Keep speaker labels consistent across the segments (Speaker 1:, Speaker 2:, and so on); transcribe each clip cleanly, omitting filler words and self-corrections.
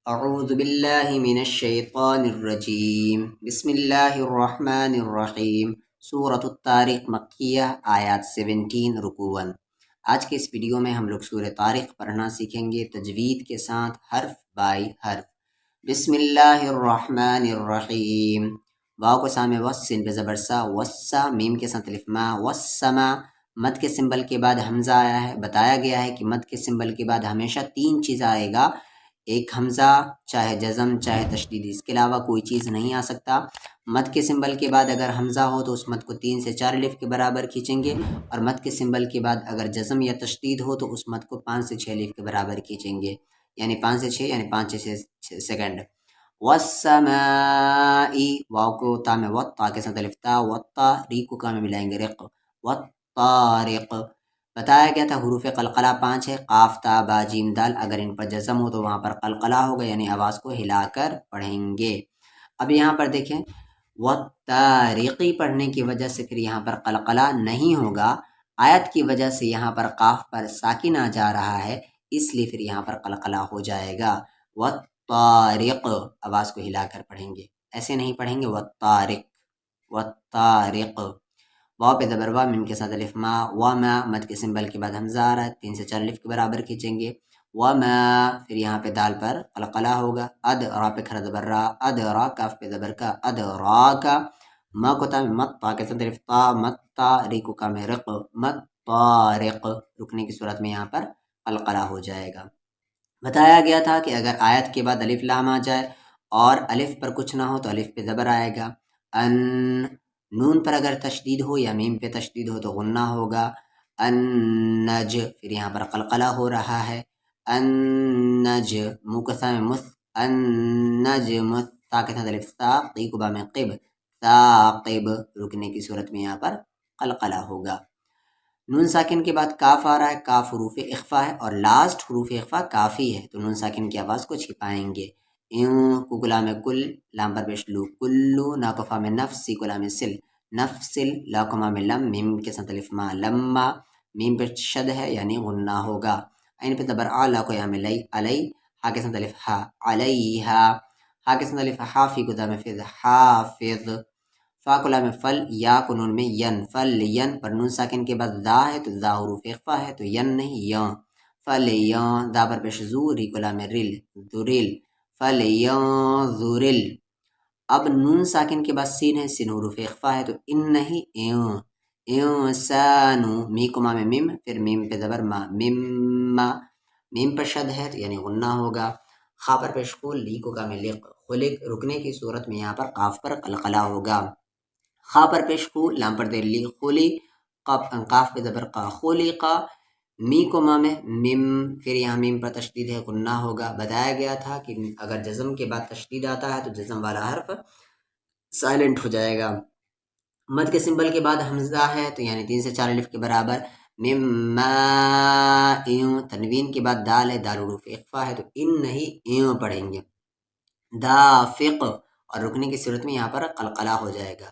Speaker 1: اعوذ باللہ من الشیطان الرجیم بسم اللہ الرحمن الرحیم سورۃ الطارق مکیہ آیات 17 رکوع 1۔ آج کے اس ویڈیو میں ہم لوگ سورہ طارق پڑھنا سیکھیں گے تجوید کے ساتھ حرف بائی حرف۔ بسم اللہ الرحمن الرحیم، واو کو سامنے وس سین پہ زبر سا، وسا میم کے ساتھ الف ما، وسما مد کے سمبل کے بعد حمزہ آیا ہے۔ بتایا گیا ہے کہ مد کے سمبل کے بعد ہمیشہ 3 چیز آئے گا، ایک حمزہ، چاہے جزم چاہے تشدید، اس کے علاوہ کوئی چیز نہیں آ سکتا۔ مد کے سمبل کے بعد اگر حمزہ ہو تو اس مد کو 3 سے 4 الف کے برابر کھینچیں گے، اور مد کے سمبل کے بعد اگر جزم یا تشدید ہو تو اس مد کو 5 سے 6 الف کے برابر کھینچیں گے، یعنی 5 سے 6 یعنی 5 سے 6 سیکنڈ۔ والسماء، واو کو تا میں وط، تا کے ساتھ الف تا، وطا ری کو کا میں ملائیں گے رق، والطارق۔ بتایا گیا تھا حروف قلقلہ 5 ہے، قاف تا با جیم دال، اگر ان پر جزم ہو تو وہاں پر قلقلہ ہوگا، یعنی آواز کو ہلا کر پڑھیں گے۔ اب یہاں پر دیکھیں والطارقی پڑھنے کی وجہ سے پھر یہاں پر قلقلہ نہیں ہوگا، آیت کی وجہ سے یہاں پر قاف پر ساکن آ جا رہا ہے، اس لیے پھر یہاں پر قلقلہ ہو جائے گا۔ والطارق آواز کو ہلا کر پڑھیں گے، ایسے نہیں پڑھیں گے والطارق، والطارق۔ واو پہ زبر وا، میم کے ساتھ الف ما، وما مد کے سمبل کے بعد حمزہ آ رہا ہے، 3 سے 4 الف کے برابر کھینچیں گے، وما پھر یہاں پہ دال پر قلقلہ ہوگا، اد را پہ کھڑا زبر را، اد را کاف پہ زبر کا، اد را کا، ما کو تا میں مت، تا کے ساتھ الف تا، مت تا ری کو کا میں رق، مت طارق، رکنے کی صورت میں یہاں پر قلقلہ ہو جائے گا۔ بتایا گیا تھا کہ اگر آیت کے بعد الف لام آ جائے اور الف پر کچھ نہ ہو تو الف پہ زبر آئے گا، ان، نون پر اگر تشدید ہو یا میم پہ تشدید ہو تو غنہ ہوگا، النج، پھر یہاں پر قلقلہ ہو رہا ہے، النج، مکسا میں مس، النجم، تا کے ساتھ الف سا، قی کو با میں قب، ثاقب، رکنے کی صورت میں یہاں پر قلقلہ ہوگا۔ نون ساکن کے بعد کاف آ رہا ہے، کاف حروف اخفا ہے اور لاسٹ حروف اخفا کافی ہے، تو نون ساکن کی آواز کو چھپائیں گے۔ کو کلام میں کل، لام پر پیش لو، کلو، ناکفا میں نفس، سی کلام میں سل، نفسل، لاکما میں لم، میم کے ساتھ الف ما، لما، میم پر شد ہے یعنی غنہ ہوگا، عین پہ زبر آ، لا کو یا میں لئی، علی، ہا کے ساتھ الف ہا، علیہا، ہا کے ساتھ الف ہا، فی کو میں فض، حافظ، فا کو لام میں فل، یا کو نون میں ین، فل ین، پر نون ساکن کے بعد دا ہے تو دا حروف اخفا ہے تو ین نہیں یا، فل یا، دا پر پیش زو، ری کو لام میں رل، ذرل، فل یا ذرل۔ اب نون ساکن کے بعد سین ہے، سین حروف اخفا ہے تو ان نہیں ایوں، انسانو، می کو ما میں میم، پھر میم پہ زبر ما، مما، میم پر شد ہے تو یعنی غنہ ہوگا، خا پر پیش خول، لی کو کا میں لق، خلق، رکنے کی صورت میں یہاں پر قاف پر قلقلہ ہوگا، خا پر پیش خو، لام پر دیر لی، خلی، قاف پہ زبر قا، خلقا، می کو ما میں مم، پھر یہاں میم پر تشدید ہے غنہ ہوگا۔ بتایا گیا تھا کہ اگر جزم کے بعد تشدید آتا ہے تو جزم والا حرف سائلنٹ ہو جائے گا، مد کے سمبل کے بعد حمزہ ہے تو یعنی 3 سے 4 الف کے برابر، مما ایوں، تنوین کے بعد دال ہے، دال حروف اخفا ہے تو ان نہیں ایوں پڑھیں گے، دافق، اور رکنے کی صورت میں یہاں پر قلقلہ ہو جائے گا۔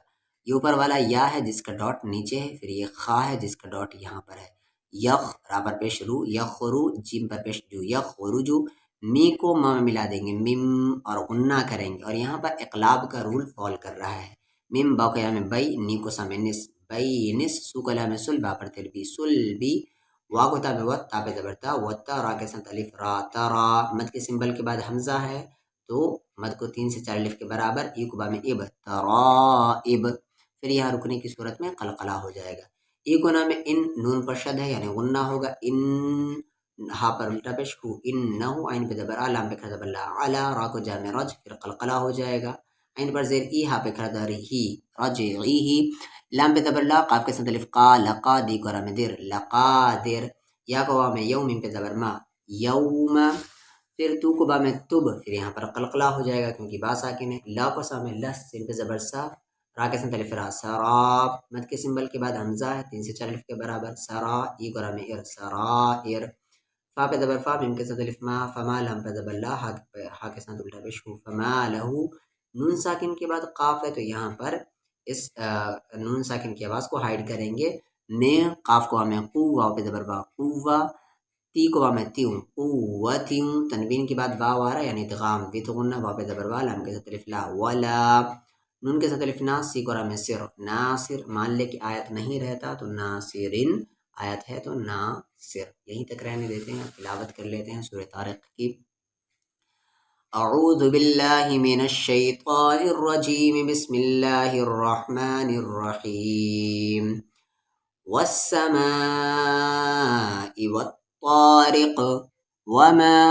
Speaker 1: یہ اوپر والا یا ہے جس کا ڈاٹ نیچے ہے، پھر یہ خا ہے جس کا ڈاٹ یہاں پر ہے، یخ، را پر پیش رو، یخرو، جیم پر پیش جو، یخرجو، می کو ما میں ملا دیں گے مم اور غنہ کریں گے، اور یہاں پر اقلاب کا رول فال کر رہا ہے، مم با کو یا میں بئی، نی کو سا میں نس، بئی نس، سو کو لا میں سل، با پر تلبی سل بی، وا کو تا میں وط، تا پہ زبر تا، وطا، را کے ساتھ الف را، ترا، مد کے سمبل کے بعد حمزہ ہے تو مد کو 3 سے 4 الف کے برابر، ای کو با میں اب، ترائب، پھر یہاں رکنے کی صورت میں قلقلہ ہو جائے گا۔ ای کو نام میں ان، نون پر شد ہے یعنی غنہ ہوگا، ان، ہا پر الٹا پیش ہو، ان نہ ہو، عین پہ زبر آ، لام پہ کھڑا زبر لا، علا، را کو جا میں رج، پھر قلقلہ ہو جائے گا، عین پر زیر ای، ہا پہ کھڑا زبر ہی، رجعیہ، لام پہ زبر لا، قاف کے ساتھ الف قا، لقا، دی کو را میں دیر، لقادر، یا کو وا میں یوم، میم پہ زبر ما، یوم، پھر تو کو با میں تب، پھر یہاں پر قلقلہ ہو جائے گا کیونکہ با ساکن ہے، لا کو سا میں لس، سین پہ زبر سا، را کے ساتھ الف را، سراب، مد کے سمبل کے بعد حمزہ ہے 3 سے 4 الف کے برابر، سرا، ای کو را میں ار، سرائر، فا پہ زبر فا، میم کے ساتھ الف ما، فما، لام پہ زبر لا، ہا کے ساتھ الٹا پیش ہو، فما لہو، نون ساکن کے بعد قاف ہے تو یہاں پر اس نون ساکن کی آواز کو ہائڈ کریں گے، نے، قاف کو میں قو، واو پہ زبر با، قوا، تی کو با میں تیوں قوتیوں تنوین کے بعد واو آ رہا ہے یعنی ادغام وی تو غنہ واو پہ زبر والا ہم کے ساتھ الف لا ولا نون کے ساتھ الف نا سی کو را میں سر ناصر مان لے کہ آیت نہیں رہتا تو ناصرن آیت ہے تو ناصر یہیں تک رہنے دیتے ہیں تلاوت کر لیتے ہیں سورہ طارق کی اعوذ باللہ من الشیطان الرجیم بسم اللہ الرحمن الرحیم والسماء والطارق وما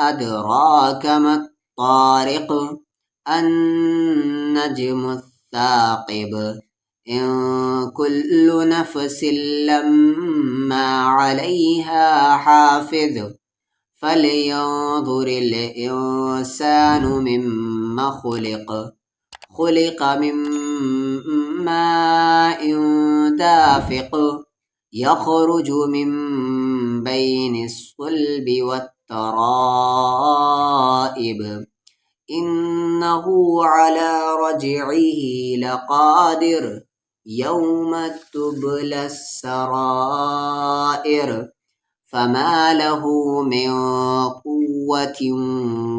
Speaker 1: أدراك ما الطارق النجم الثاقب إن كل نفس لما عليها حافظ فلينظر الإنسان مما خلق من ماء دافق يخرج من بين الصلب والترائب إنه على رجعه لقادر يوم تبلى السرائر فما له من قوة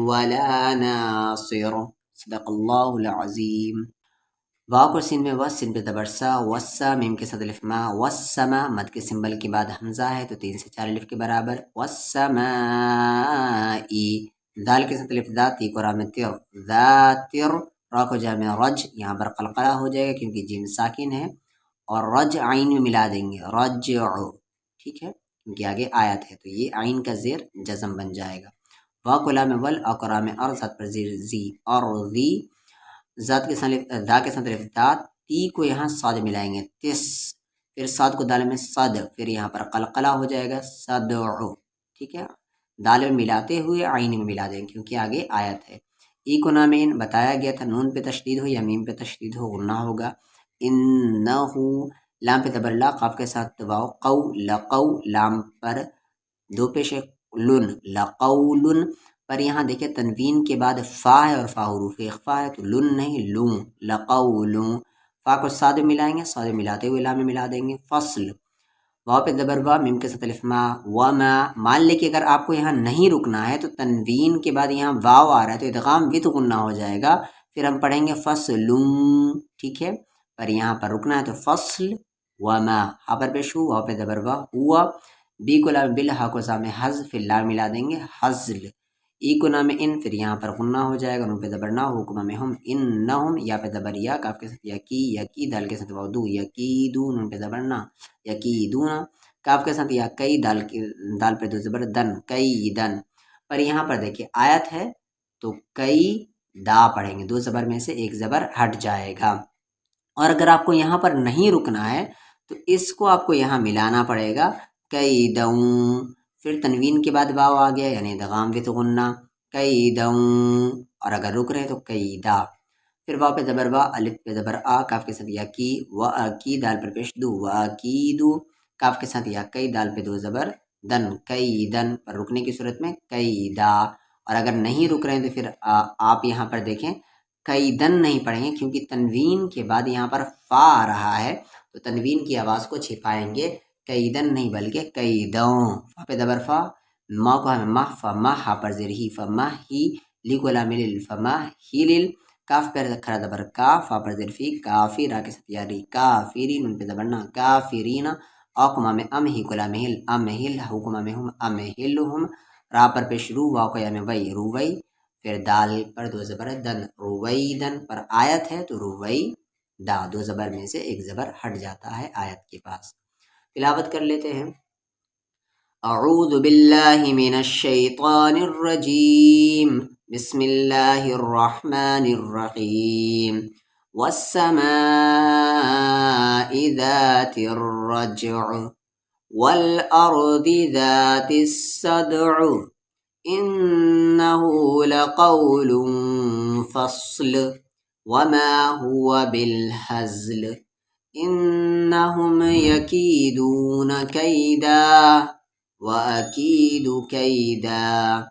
Speaker 1: ولا ناصر صدق اللہ العظیم واو کو سین میں وس سین پہ زبر سا وسا میم کے ساتھ الف ما وسما مد کے سمبل کے بعد حمزہ ہے تو 3 سے 4 الف کے برابر وسمائی دال کے ساتھ الف ذاتی کو را میں تر ذاتر را کو جا میں رج یہاں پر قلقلہ ہو جائے گا کیونکہ جیم ساکن ہے اور رج عین میں ملا دیں گے رجعو ٹھیک ہے کیونکہ آگے آیت ہے تو یہ عین کا زیر جزم بن جائے گا وا کو لام ول اقرا میں ارزت پر زیر زی ارضی ذات کے ساتھ دا کے ساتھ ذات تی کو یہاں صاد ملائیں گے تس پھر صاد کو دال میں صد پھر یہاں پر قلقلہ ہو جائے گا صدعو ٹھیک ہے دال میں ملاتے ہوئے عین میں ملا دیں گے کیونکہ آگے آیت ہے ای کو نامین بتایا گیا تھا نون پہ تشدید ہو یا میم پہ تشدید ہو غنہ ہوگا انہو لام پہ زبر لا قاف کے ساتھ واو قو لقو لام پر دو پیش لن لقولن پر یہاں دیکھیں تنوین کے بعد فا ہے اور فا حروف اخفا ہے تو لن نہیں لوں لقولوں فا کو صاد ملائیں گے صاد ملاتے ہوئے لا میں ملا دیں گے فصل واو پہ زبر وا میم کے ساتھ الف ما وما مان لے کہ اگر آپ کو یہاں نہیں رکنا ہے تو تنوین کے بعد یہاں واو آ رہا ہے تو ادغام وت غنہ ہو جائے گا پھر ہم پڑھیں گے فصلوں ٹھیک ہے پر یہاں پر رکنا ہے تو فصل وما ہا پر پیش ہو واو پہ زبر وا ہوا بی کو لام بل ہا کو سامنے حذف پھر لا ملا دیں گے حزل ای کو نام ان پھر یہاں پر غنہ ہو جائے گا نون پہ زبر نہ حکم میں ہم انہم یا پہ زبر یا کاف کے ساتھ یکی دال کے ساتھ دو یکیدو نون پہ زبر نہ یکیدون کاف کے ساتھ یا کئی دال پہ دو زبر دن کئی دن پر یہاں پر دیکھیے آیت ہے تو کئی دا پڑھیں گے دو زبر میں سے ایک زبر ہٹ جائے گا اور اگر آپ کو یہاں پر نہیں رکنا ہے تو اس کو آپ کو یہاں ملانا پڑے گا کئی دوں پھر تنوین کے بعد واو آ گیا یعنی ادغام وت غنہ کئی دوں اور اگر رک رہے تو کئی دا پھر واو پہ زبر وا الف پہ زبر آ کاف کے ساتھ یا کی و کی دال پر پیش دو و کی دو کاف کے ساتھ یا کئی دال پہ دو زبر دن کئی دن پر رکنے کی صورت میں کئی دا اور اگر نہیں رک رہے ہیں تو پھر آپ یہاں پر دیکھیں کئی دن نہیں پڑھیں گے کیونکہ تنوین کے بعد یہاں پر فا آ رہا ہے تو تنوین کی آواز کو چھپائیں گے کئی دن نہیں بلکہ کئی دوں فا پہ زبر فا ما کو ہمیں مح فما ہا پر زیر ہی فما ہی لی کو لام لل فما ہی لل کاف پر کھڑا زبر کا فا پر زیر فی کافی را کے ساتھ یاری کافری نون پہ زبر نا کافرین اقما میں ام ہی کو لام ہل ام ہل حکما میں ہم ام ہلہم را پر پیش رو وا کو یا میں وئی رووئی پھر دال پر دو زبر دن رویدن پر آیت ہے تو روئی دا دو زبر میں سے ایک زبر ہٹ جاتا ہے آیت کے پاس تلاوت کر لیتے ہیں اعوذ باللہ من الشیطان الرجیم بسم اللہ الرحمن الرحیم والسماء ذات الرجع والأرض ذات الصدع إنه لقول فصل وما هو بالهزل إنهم يكيدون كيدا وأكيد كيدا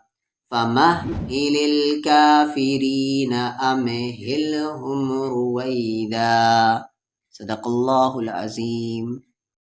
Speaker 1: فمهل الكافرين أمهلهم رويدا صدق الله العظيم